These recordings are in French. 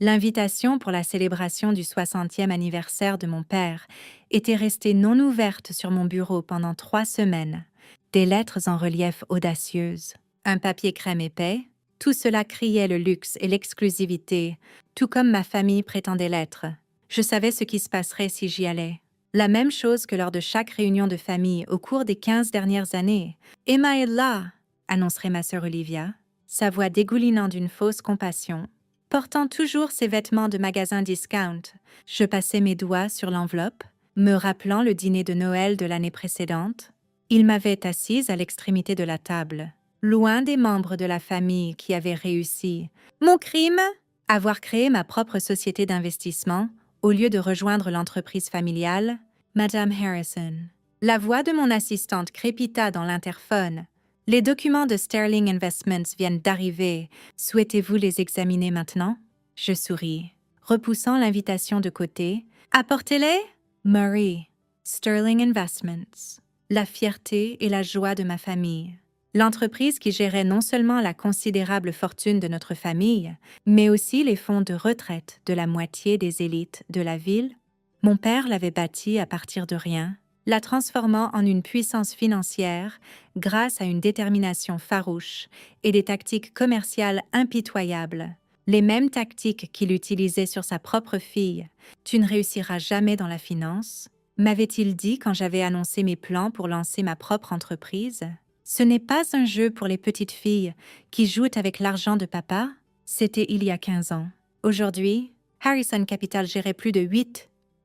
L'invitation pour la célébration du 60e anniversaire de mon père était restée non ouverte sur mon bureau pendant 3 semaines. Des lettres en relief audacieuses, un papier crème épais, tout cela criait le luxe et l'exclusivité, tout comme ma famille prétendait l'être. Je savais ce qui se passerait si j'y allais. La même chose que lors de chaque réunion de famille au cours des 15 dernières années. « Emma est là !» annoncerait ma sœur Olivia, sa voix dégoulinant d'une fausse compassion. Portant toujours ses vêtements de magasin discount, je passais mes doigts sur l'enveloppe, me rappelant le dîner de Noël de l'année précédente. Il m'avait assise à l'extrémité de la table, loin des membres de la famille qui avaient réussi. Mon crime? Avoir créé ma propre société d'investissement au lieu de rejoindre l'entreprise familiale, Madame Harrison. La voix de mon assistante crépita dans l'interphone. Les documents de Sterling Investments viennent d'arriver. Souhaitez-vous les examiner maintenant? Je souris, repoussant l'invitation de côté. Apportez-les? Murray, Sterling Investments. La fierté et la joie de ma famille. L'entreprise qui gérait non seulement la considérable fortune de notre famille, mais aussi les fonds de retraite de la moitié des élites de la ville. Mon père l'avait bâtie à partir de rien, la transformant en une puissance financière grâce à une détermination farouche et des tactiques commerciales impitoyables. Les mêmes tactiques qu'il utilisait sur sa propre fille. « Tu ne réussiras jamais dans la finance », m'avait-il dit quand j'avais annoncé mes plans pour lancer ma propre entreprise. Ce n'est pas un jeu pour les petites filles qui jouent avec l'argent de papa. C'était il y a 15 ans. Aujourd'hui, Harrison Capital gérait plus de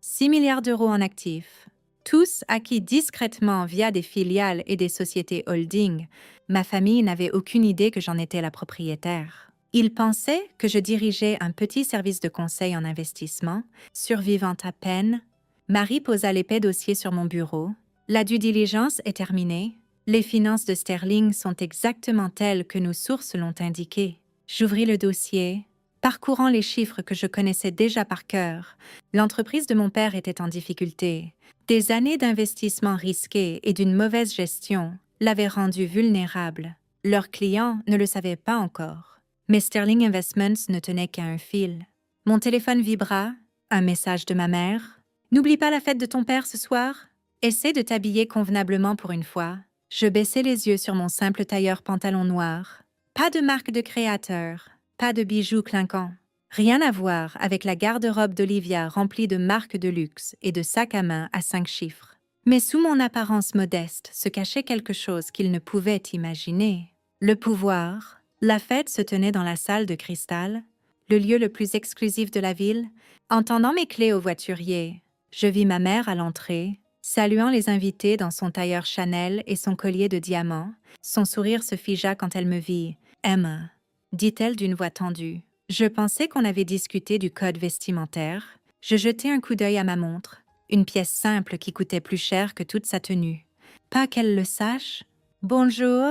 6 milliards d'euros en actifs. Tous acquis discrètement via des filiales et des sociétés holding. Ma famille n'avait aucune idée que j'en étais la propriétaire. Ils pensaient que je dirigeais un petit service de conseil en investissement, survivant à peine. Marie posa l'épais dossier sur mon bureau. La due diligence est terminée. Les finances de Sterling sont exactement telles que nos sources l'ont indiqué. J'ouvris le dossier, parcourant les chiffres que je connaissais déjà par cœur. L'entreprise de mon père était en difficulté. Des années d'investissement risqués et d'une mauvaise gestion l'avaient rendu vulnérable. Leurs clients ne le savaient pas encore. Mais Sterling Investments ne tenait qu'à un fil. Mon téléphone vibra, un message de ma mère. « N'oublie pas la fête de ton père ce soir. Essaie de t'habiller convenablement pour une fois. » Je baissai les yeux sur mon simple tailleur pantalon noir. Pas de marque de créateur, pas de bijoux clinquants. Rien à voir avec la garde-robe d'Olivia remplie de marques de luxe et de sacs à main à 5 chiffres. Mais sous mon apparence modeste se cachait quelque chose qu'il ne pouvait imaginer. Le pouvoir. La fête se tenait dans la salle de cristal, le lieu le plus exclusif de la ville. En tendant mes clés au voiturier, je vis ma mère à l'entrée, saluant les invités dans son tailleur Chanel et son collier de diamants. Son sourire se figea quand elle me vit. « Emma », dit-elle d'une voix tendue. Je pensais qu'on avait discuté du code vestimentaire. Je jetai un coup d'œil à ma montre, une pièce simple qui coûtait plus cher que toute sa tenue. Pas qu'elle le sache. « Bonjour,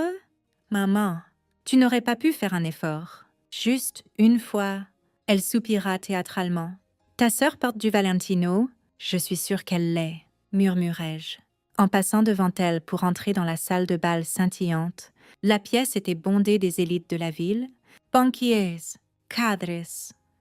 maman. Tu n'aurais pas pu faire un effort. Juste une fois. » Elle soupira théâtralement. « Ta sœur porte du Valentino. Je suis sûre qu'elle l'est. » murmurai-je. En passant devant elle pour entrer dans la salle de bal scintillante, la pièce était bondée des élites de la ville, banquiers, cadres,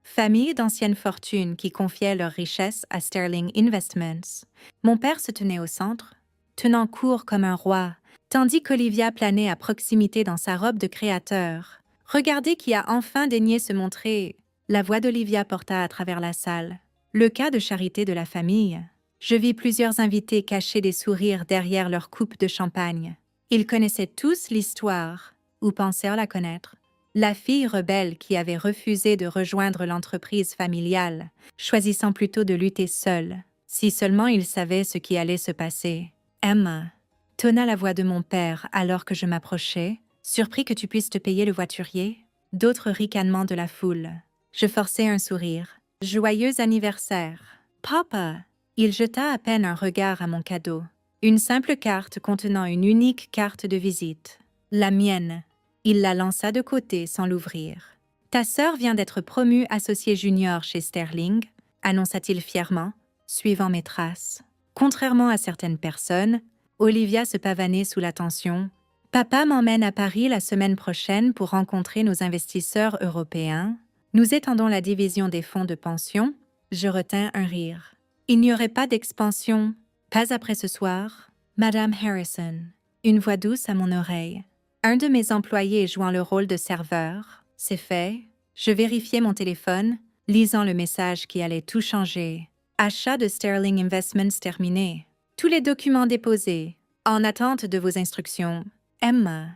familles d'anciennes fortunes qui confiaient leurs richesses à Sterling Investments. Mon père se tenait au centre, tenant court comme un roi, tandis qu'Olivia planait à proximité dans sa robe de créateur. « Regardez qui a enfin daigné se montrer !» La voix d'Olivia porta à travers la salle. Le cas de charité de la famille. Je vis plusieurs invités cacher des sourires derrière leur coupe de champagne. Ils connaissaient tous l'histoire, ou pensèrent la connaître. La fille rebelle qui avait refusé de rejoindre l'entreprise familiale, choisissant plutôt de lutter seule. Si seulement ils savaient ce qui allait se passer. « Emma », tonna la voix de mon père alors que je m'approchais, « surpris que tu puisses te payer le voiturier ?» D'autres ricanements de la foule. Je forçai un sourire. « Joyeux anniversaire !»« Papa !» Il jeta à peine un regard à mon cadeau. Une simple carte contenant une unique carte de visite. La mienne. Il la lança de côté sans l'ouvrir. « Ta sœur vient d'être promue associée junior chez Sterling, » annonça-t-il fièrement, suivant mes traces. Contrairement à certaines personnes, Olivia se pavanait sous la tension. « Papa m'emmène à Paris la semaine prochaine pour rencontrer nos investisseurs européens. Nous étendons la division des fonds de pension. Je retins un rire. Il n'y aurait pas d'expansion. Pas après ce soir. Madame Harrison. Une voix douce à mon oreille. Un de mes employés jouant le rôle de serveur. C'est fait. Je vérifiai mon téléphone, lisant le message qui allait tout changer. Achat de Sterling Investments terminé. Tous les documents déposés. En attente de vos instructions. Emma.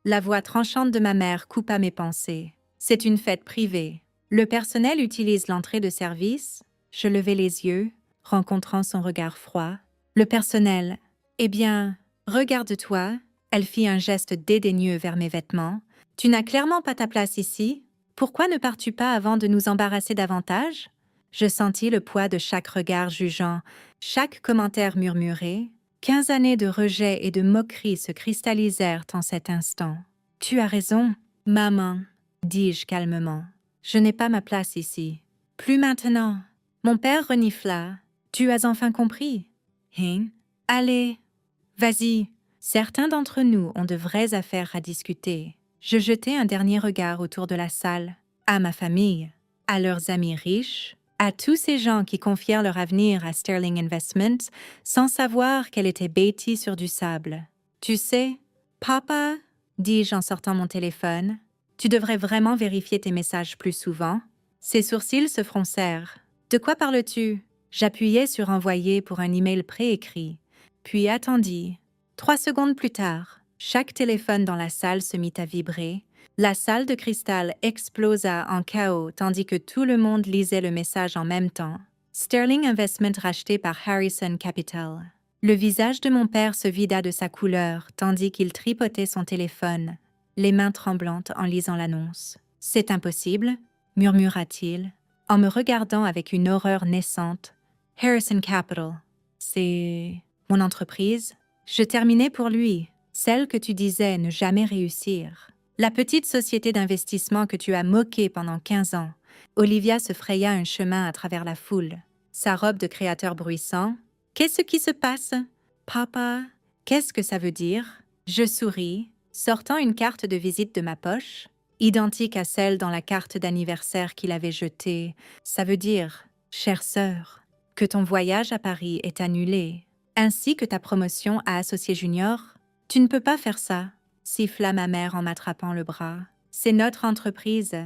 La voix tranchante de ma mère coupa mes pensées. C'est une fête privée. Le personnel utilise l'entrée de service. Je levai les yeux, rencontrant son regard froid. Le personnel. Eh bien, regarde-toi. Elle fit un geste dédaigneux vers mes vêtements. Tu n'as clairement pas ta place ici. Pourquoi ne pars-tu pas avant de nous embarrasser davantage? Je sentis le poids de chaque regard jugeant, chaque commentaire murmuré. 15 années de rejet et de moquerie se cristallisèrent en cet instant. Tu as raison, maman, dis-je calmement. Je n'ai pas ma place ici. Plus maintenant. Mon père renifla. Tu as enfin compris. Hein? Allez, vas-y. Certains d'entre nous ont de vraies affaires à discuter. Je jetai un dernier regard autour de la salle, à ma famille, à leurs amis riches, à tous ces gens qui confièrent leur avenir à Sterling Investments sans savoir qu'elle était bâtie sur du sable. Tu sais, papa, dis-je en sortant mon téléphone, tu devrais vraiment vérifier tes messages plus souvent. Ses sourcils se froncèrent. De quoi parles-tu? J'appuyai sur envoyer pour un email préécrit, puis attendis. 3 secondes plus tard, chaque téléphone dans la salle se mit à vibrer. La salle de cristal explosa en chaos tandis que tout le monde lisait le message en même temps. Sterling Investment racheté par Harrison Capital. Le visage de mon père se vida de sa couleur tandis qu'il tripotait son téléphone, les mains tremblantes en lisant l'annonce. « C'est impossible », murmura-t-il, en me regardant avec une horreur naissante. « Harrison Capital, c'est mon entreprise. Je terminais pour lui, celle que tu disais ne jamais réussir. La petite société d'investissement que tu as moquée pendant 15 ans. » Olivia se fraya un chemin à travers la foule, sa robe de créateur bruissant. « Qu'est-ce qui se passe? Papa, qu'est-ce que ça veut dire? » Je souris, sortant une carte de visite de ma poche, identique à celle dans la carte d'anniversaire qu'il avait jetée. « Ça veut dire, chère sœur, que ton voyage à Paris est annulé, ainsi que ta promotion à associé junior. Tu ne peux pas faire ça, » siffla ma mère en m'attrapant le bras. « C'est notre entreprise.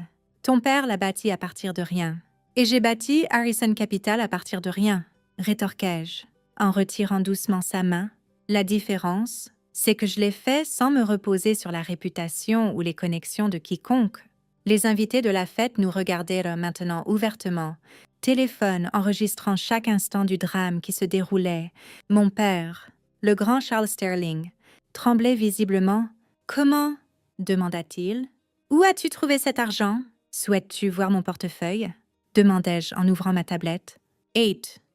Ton père l'a bâtie à partir de rien. Et j'ai bâti Harrison Capital à partir de rien, » rétorquai-je, en retirant doucement sa main. La différence, c'est que je l'ai fait sans me reposer sur la réputation ou les connexions de quiconque. Les invités de la fête nous regardèrent maintenant ouvertement, téléphone enregistrant chaque instant du drame qui se déroulait. Mon père, le grand Charles Sterling, tremblait visiblement. « Comment ?» demanda-t-il. « Où as-tu trouvé cet argent? Souhaites-tu voir mon portefeuille ?» demandai-je en ouvrant ma tablette.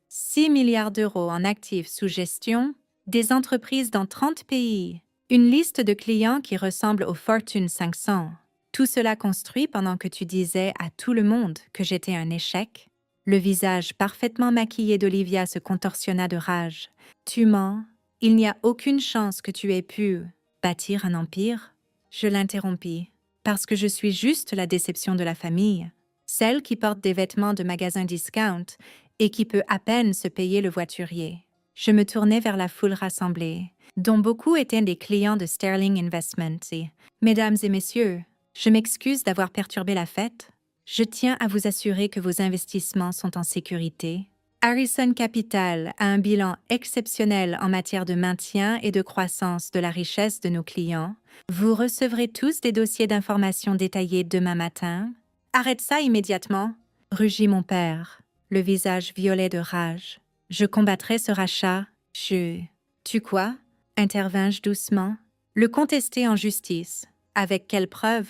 6 milliards d'euros en actifs sous gestion, des entreprises dans 30 pays, une liste de clients qui ressemble au Fortune 500. Tout cela construit pendant que tu disais à tout le monde que j'étais un échec. Le visage parfaitement maquillé d'Olivia se contorsionna de rage. « Tu mens. Il n'y a aucune chance que tu aies pu bâtir un empire. » Je l'interrompis. « Parce que je suis juste la déception de la famille. Celle qui porte des vêtements de magasin discount et qui peut à peine se payer le voiturier. » Je me tournai vers la foule rassemblée, dont beaucoup étaient des clients de Sterling Investments et « Mesdames et messieurs, je m'excuse d'avoir perturbé la fête. Je tiens à vous assurer que vos investissements sont en sécurité. Harrison Capital a un bilan exceptionnel en matière de maintien et de croissance de la richesse de nos clients. Vous recevrez tous des dossiers d'information détaillés demain matin. » « Arrête ça immédiatement !» rugit mon père, le visage violet de rage. « Je combattrai ce rachat. Tu quoi ?» intervins-je doucement. « Le contester en justice. Avec quelle preuve?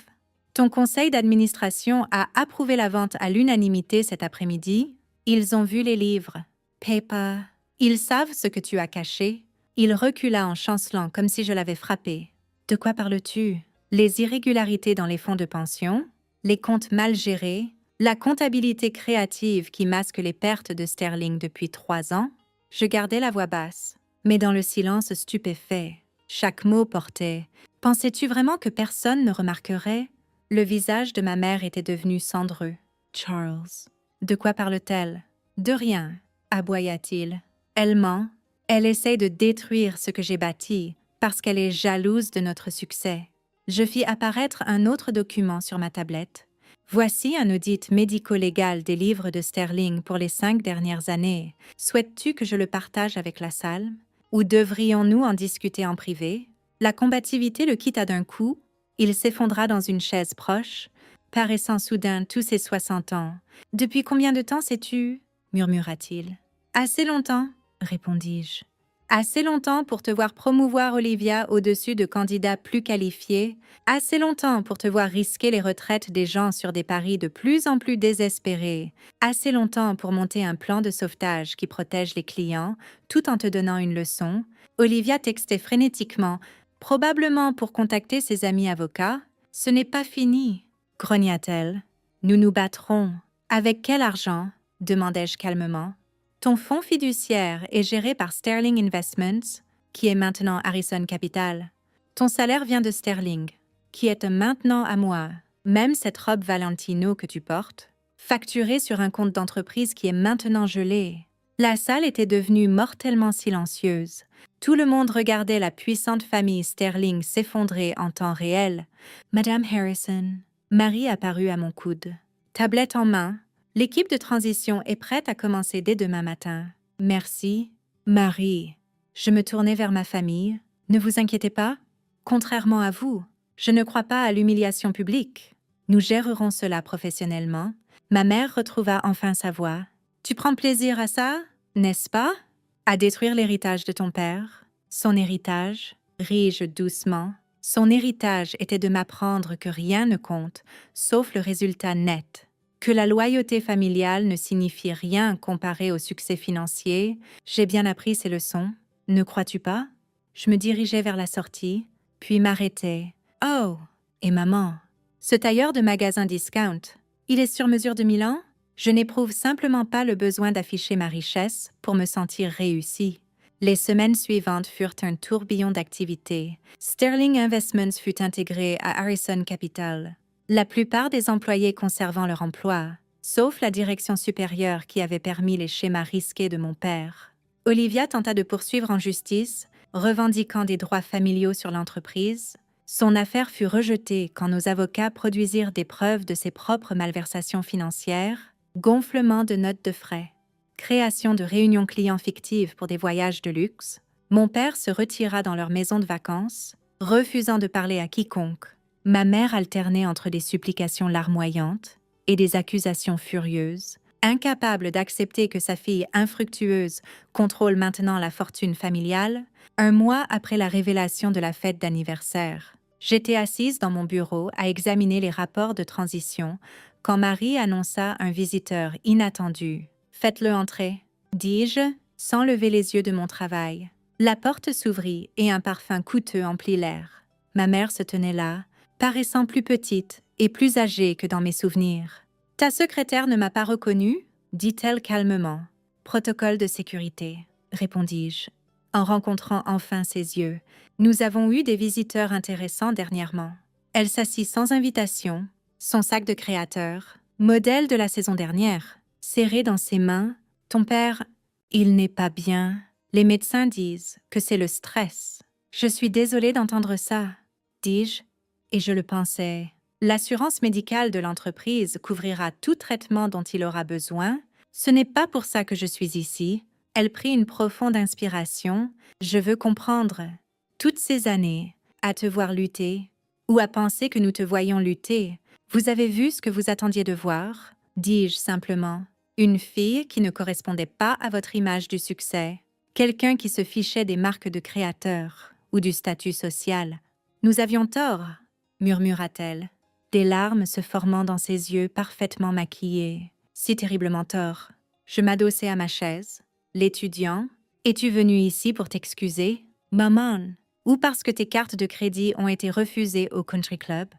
Ton conseil d'administration a approuvé la vente à l'unanimité cet après-midi. Ils ont vu les livres. Papa, ils savent ce que tu as caché. » Il recula en chancelant comme si je l'avais frappé. « De quoi parles-tu? Les irrégularités dans les fonds de pension? Les comptes mal gérés? La comptabilité créative qui masque les pertes de Sterling depuis 3 ans? » Je gardai la voix basse, mais dans le silence stupéfait. Chaque mot portait « Pensais-tu vraiment que personne ne remarquerait ?» Le visage de ma mère était devenu cendreux. Charles. De quoi parle-t-elle? De rien, aboya-t-il. Elle ment. Elle essaie de détruire ce que j'ai bâti parce qu'elle est jalouse de notre succès. Je fis apparaître un autre document sur ma tablette. Voici un audit médico-légal des livres de Sterling pour les 5 dernières années. Souhaites-tu que je le partage avec la salle? Ou devrions-nous en discuter en privé? La combativité le quitta d'un coup. Il s'effondra dans une chaise proche, paraissant soudain tous ses 60 ans. « Depuis combien de temps sais-tu » murmura-t-il. « Assez longtemps, répondis-je. Assez longtemps pour te voir promouvoir Olivia au-dessus de candidats plus qualifiés, assez longtemps pour te voir risquer les retraites des gens sur des paris de plus en plus désespérés, assez longtemps pour monter un plan de sauvetage qui protège les clients tout en te donnant une leçon. » Olivia textait frénétiquement, probablement pour contacter ses amis avocats. « Ce n'est pas fini, grogna-t-elle. Nous nous battrons. Avec quel argent? Demandai-je calmement. Ton fonds fiduciaire est géré par Sterling Investments, qui est maintenant Harrison Capital. Ton salaire vient de Sterling, qui est maintenant à moi. Même cette robe Valentino que tu portes, facturée sur un compte d'entreprise qui est maintenant gelé. La salle était devenue mortellement silencieuse. Tout le monde regardait la puissante famille Sterling s'effondrer en temps réel. Madame Harrison, Marie apparut à mon coude. Tablette en main, l'équipe de transition est prête à commencer dès demain matin. Merci, Marie. Je me tournai vers ma famille. Ne vous inquiétez pas. Contrairement à vous, je ne crois pas à l'humiliation publique. Nous gérerons cela professionnellement. Ma mère retrouva enfin sa voix. Tu prends plaisir à ça, n'est-ce pas? À détruire l'héritage de ton père. Son héritage, ris-je doucement. Son héritage était de m'apprendre que rien ne compte, sauf le résultat net. Que la loyauté familiale ne signifie rien comparé au succès financier. J'ai bien appris ces leçons. Ne crois-tu pas? Je me dirigeais vers la sortie, puis m'arrêtais. Oh! Et maman? Ce tailleur de magasin discount, il est sur mesure de Milan? Je n'éprouve simplement pas le besoin d'afficher ma richesse pour me sentir réussie. Les semaines suivantes furent un tourbillon d'activités. Sterling Investments fut intégré à Harrison Capital. La plupart des employés conservant leur emploi, sauf la direction supérieure qui avait permis les schémas risqués de mon père. Olivia tenta de poursuivre en justice, revendiquant des droits familiaux sur l'entreprise. Son affaire fut rejetée quand nos avocats produisirent des preuves de ses propres malversations financières, gonflement de notes de frais, création de réunions clients fictives pour des voyages de luxe. Mon père se retira dans leur maison de vacances, refusant de parler à quiconque. Ma mère alternait entre des supplications larmoyantes et des accusations furieuses, incapable d'accepter que sa fille infructueuse contrôle maintenant la fortune familiale. Un mois après la révélation de la fête d'anniversaire, j'étais assise dans mon bureau à examiner les rapports de transition quand Marie annonça un visiteur inattendu. « Faites-le entrer », dis-je, sans lever les yeux de mon travail. La porte s'ouvrit et un parfum coûteux emplit l'air. Ma mère se tenait là, paraissant plus petite et plus âgée que dans mes souvenirs. « Ta secrétaire ne m'a pas reconnue ?» dit-elle calmement. « Protocole de sécurité », répondis-je, en rencontrant enfin ses yeux. « Nous avons eu des visiteurs intéressants dernièrement. » Elle s'assit sans invitation, son sac de créateur, modèle de la saison dernière, serré dans ses mains. « Ton père, il n'est pas bien. Les médecins disent que c'est le stress. » « Je suis désolée d'entendre ça, » dis-je, et je le pensais. L'assurance médicale de l'entreprise couvrira tout traitement dont il aura besoin. Ce n'est pas pour ça que je suis ici. Elle prit une profonde inspiration. Je veux comprendre. Toutes ces années, à te voir lutter, ou à penser que nous te voyions lutter, vous avez vu ce que vous attendiez de voir, dis-je simplement. Une fille qui ne correspondait pas à votre image du succès. Quelqu'un qui se fichait des marques de créateur ou du statut social. Nous avions tort, murmura-t-elle, des larmes se formant dans ses yeux parfaitement maquillés. Si terriblement tort. Je m'adossai à ma chaise. L'étudiant, es-tu venu ici pour t'excuser? Maman, ou parce que tes cartes de crédit ont été refusées au country club?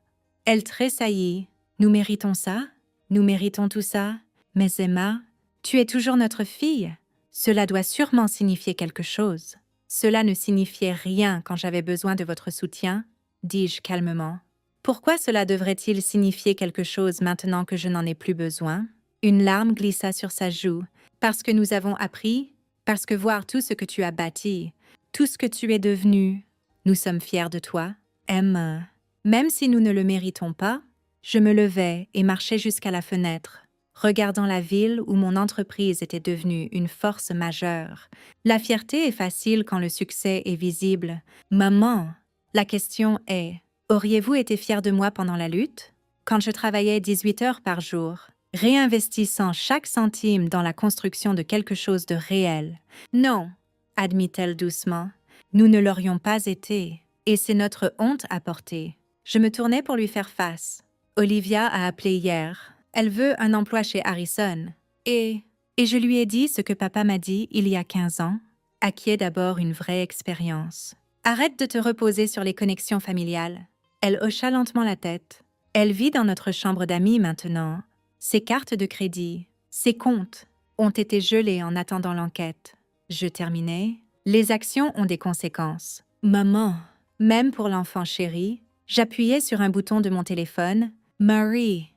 Elle tressaillit. Nous méritons ça? Nous méritons tout ça? Mais Emma, tu es toujours notre fille. Cela doit sûrement signifier quelque chose. Cela ne signifiait rien quand j'avais besoin de votre soutien, dis-je calmement. Pourquoi cela devrait-il signifier quelque chose maintenant que je n'en ai plus besoin? Une larme glissa sur sa joue. Parce que nous avons appris, parce que voir tout ce que tu as bâti, tout ce que tu es devenu, nous sommes fiers de toi. Emma, même si nous ne le méritons pas, je me levai et marchai jusqu'à la fenêtre, regardant la ville où mon entreprise était devenue une force majeure. La fierté est facile quand le succès est visible. Maman, la question est, auriez-vous été fière de moi pendant la lutte? Quand je travaillais 18 heures par jour, réinvestissant chaque centime dans la construction de quelque chose de réel. Non, admit-elle doucement, nous ne l'aurions pas été, et c'est notre honte à porter. Je me tournai pour lui faire face. Olivia a appelé hier. Elle veut un emploi chez Harrison. Et je lui ai dit ce que papa m'a dit il y a 15 ans. Acquiert d'abord une vraie expérience. Arrête de te reposer sur les connexions familiales. Elle hocha lentement la tête. Elle vit dans notre chambre d'amis maintenant. Ses cartes de crédit, ses comptes ont été gelés en attendant l'enquête. Je terminai. Les actions ont des conséquences. Maman, même pour l'enfant chéri, j'appuyais sur un bouton de mon téléphone. Marie,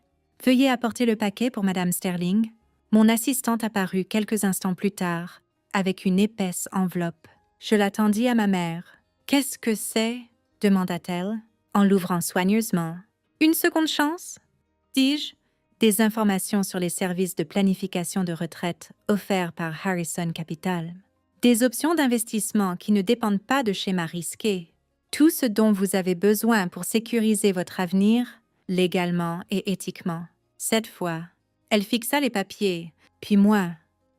veuillez apporter le paquet pour Madame Sterling. Mon assistante apparut quelques instants plus tard, avec une épaisse enveloppe. Je l'attendis à ma mère. Qu'est-ce que c'est? Demanda-t-elle, en l'ouvrant soigneusement. Une seconde chance? Dis-je. Des informations sur les services de planification de retraite offerts par Harrison Capital. Des options d'investissement qui ne dépendent pas de schémas risqués. Tout ce dont vous avez besoin pour sécuriser votre avenir, légalement et éthiquement. Cette fois, elle fixa les papiers. Puis moi,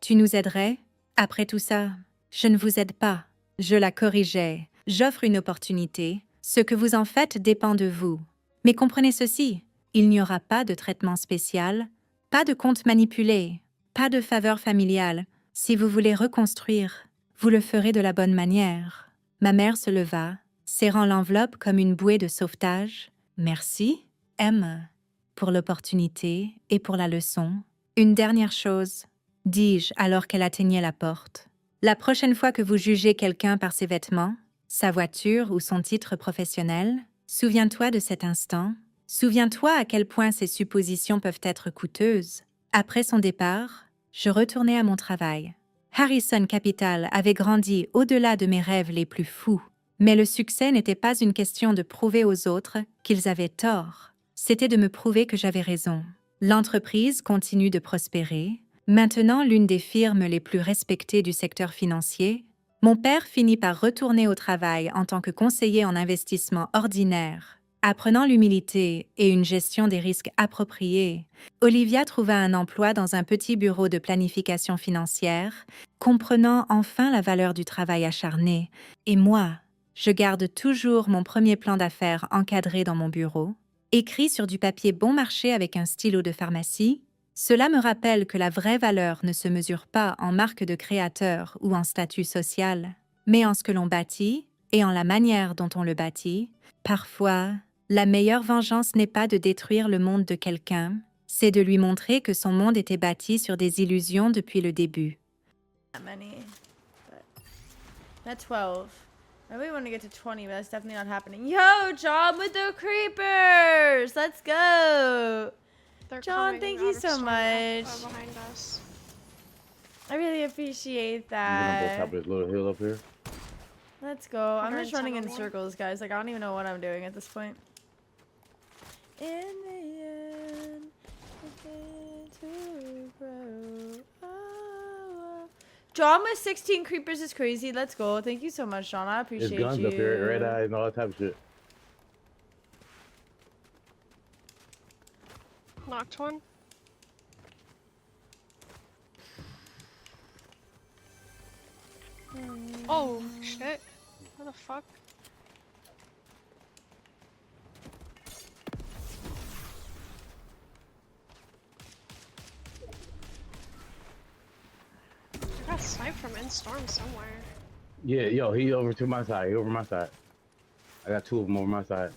tu nous aiderais? Après tout ça, je ne vous aide pas. Je la corrigeais. J'offre une opportunité. Ce que vous en faites dépend de vous. Mais comprenez ceci. Il n'y aura pas de traitement spécial, pas de compte manipulé, pas de faveur familiale. Si vous voulez reconstruire, vous le ferez de la bonne manière. Ma mère se leva, serrant l'enveloppe comme une bouée de sauvetage. Merci, Emma, pour l'opportunité et pour la leçon. Une dernière chose, dis-je alors qu'elle atteignait la porte. La prochaine fois que vous jugez quelqu'un par ses vêtements, sa voiture ou son titre professionnel, souviens-toi de cet instant. Souviens-toi à quel point ces suppositions peuvent être coûteuses. Après son départ, je retournai à mon travail. Harrison Capital avait grandi au-delà de mes rêves les plus fous. Mais le succès n'était pas une question de prouver aux autres qu'ils avaient tort. C'était de me prouver que j'avais raison. L'entreprise continue de prospérer. Maintenant l'une des firmes les plus respectées du secteur financier, mon père finit par retourner au travail en tant que conseiller en investissement ordinaire. Apprenant l'humilité et une gestion des risques appropriés, Olivia trouva un emploi dans un petit bureau de planification financière, comprenant enfin la valeur du travail acharné. Et moi, je garde toujours mon premier plan d'affaires encadré dans mon bureau, écrit sur du papier bon marché avec un stylo de pharmacie. Cela me rappelle que la vraie valeur ne se mesure pas en marque de créateur ou en statut social, mais en ce que l'on bâtit et en la manière dont on le bâtit. Parfois, la meilleure vengeance n'est pas de détruire le monde de quelqu'un, c'est de lui montrer que son monde était bâti sur des illusions depuis le début. That many, but that's 12. I really want to get to 20, but that's definitely not happening. Yo, John with the creepers! Let's go! They're John, coming thank around you our so storm much. behind us. I really appreciate I'm gonna go that. top of this little hill up here. Let's go. I'm just 110 running in or more. circles, guys. Like, I don't even know what I'm doing at this point. In the end, to grow. Oh. John with 16 creepers is crazy. Let's go. Thank you so much, John. I There's appreciate guns you. up here, red eyes and all that type of shit. Knocked one. Oh, shit. What the fuck? I got sniped from in storm somewhere. Yeah, yo, he over to my side. He over my side. I got two of them over my side.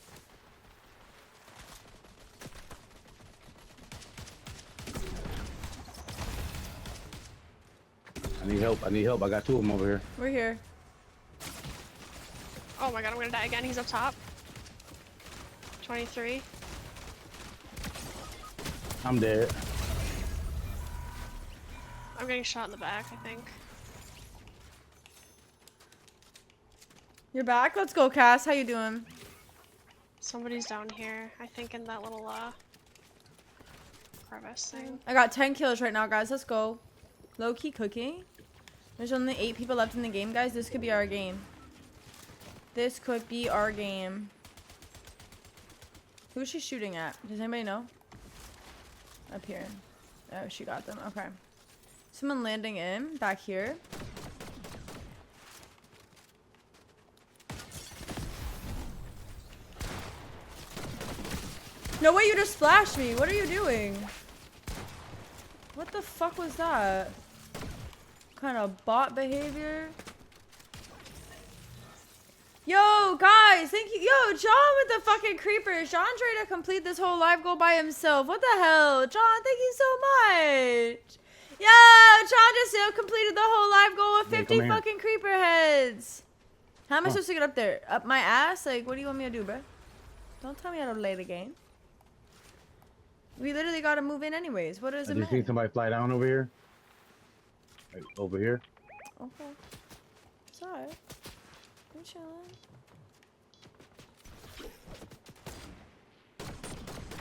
I need help. I need help. I got two of them over here. We're here. Oh my god, I'm gonna die again. He's up top. 23. I'm dead. I'm getting shot in the back, I think. You're back? Let's go, Cass. How you doing? Somebody's down here, I think in that little, crevice thing. I got 10 kills right now, guys. Let's go. Low-key cooking. There's only 8 people left in the game, guys. This could be our game. This could be our game. Who's she shooting at? Does anybody know? Up here. Oh, she got them. Okay. Someone landing in back here. No way, you just flashed me. What are you doing? What the fuck was that? Kind of bot behavior. Yo, guys, thank you. Yo, John with the fucking creepers. John tried to complete this whole live goal by himself. What the hell? John, thank you so much. Yo, John just completed the whole live goal with Yeah, 50 come here. fucking creeper heads. How am I Huh. supposed to get up there? Up my ass? Like, what do you want me to do, bro? Don't tell me how to play the game. We literally gotta move in anyways. What does I it just mean? seen somebody fly down over here. Like, over here. Okay. It's alright. I'm chilling.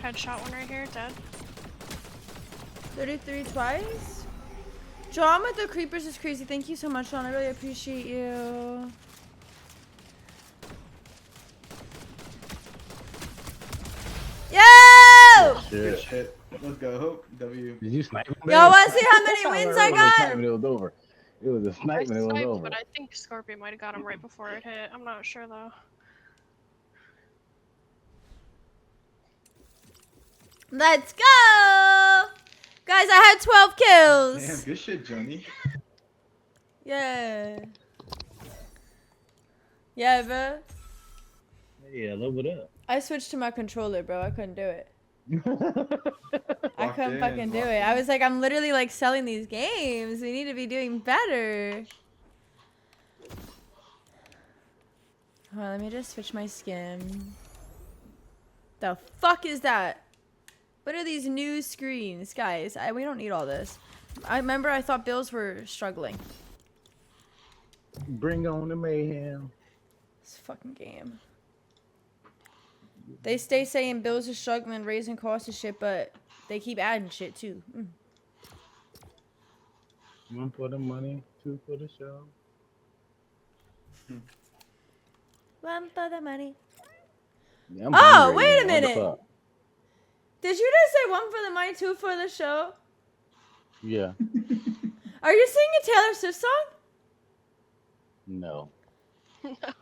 Headshot one right here, dead. 33 twice? John with the creepers is crazy. Thank you so much, John. I really appreciate you. Yo! Good Shit. shit. Let's go. W. Did you snipe him? Y'all wanna see how many wins I It was a got? snipe and it was over. It was a I snipe and it was sniped, over. but I think Scorpion might have got him right before it hit. I'm not sure though. Let's go! Guys, I had 12 kills. Damn, good shit, Johnny. Yeah. Yeah, bro. Yeah, level it up. I switched to my controller, bro. I couldn't do it. I Locked couldn't in, fucking do locked it. I in. was like, I'm literally like selling these games. We need to be doing better. Hold on, let me just switch my skin. The fuck is that? What are these new screens, guys? We don't need all this. I remember I thought bills were struggling. Bring on the mayhem. This fucking game. They stay saying bills are struggling, raising costs and shit, but they keep adding shit too. Mm. One for the money, two for the show. One for the money. Yeah, I'm Oh, hungry, wait a man. What the minute. fuck? Did you just say one for the money, two for the show? Yeah. Are you singing a Taylor Swift song? No.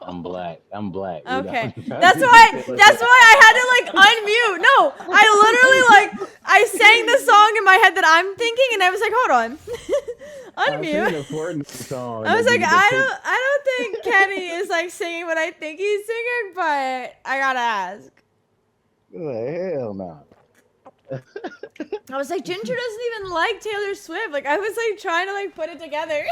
I'm black. I'm black. We Okay. don't- That's why I had to like unmute. No, I literally like I sang the song in my head that I'm thinking and I was like, hold on. I've seen Unmute. the Fortnite song. I was that like, you I can don't think Kenny is like singing what I think he's singing, but I gotta ask. put- Like, hell no. I was like, Ginger doesn't even like Taylor Swift. Like I was like trying to like put it together.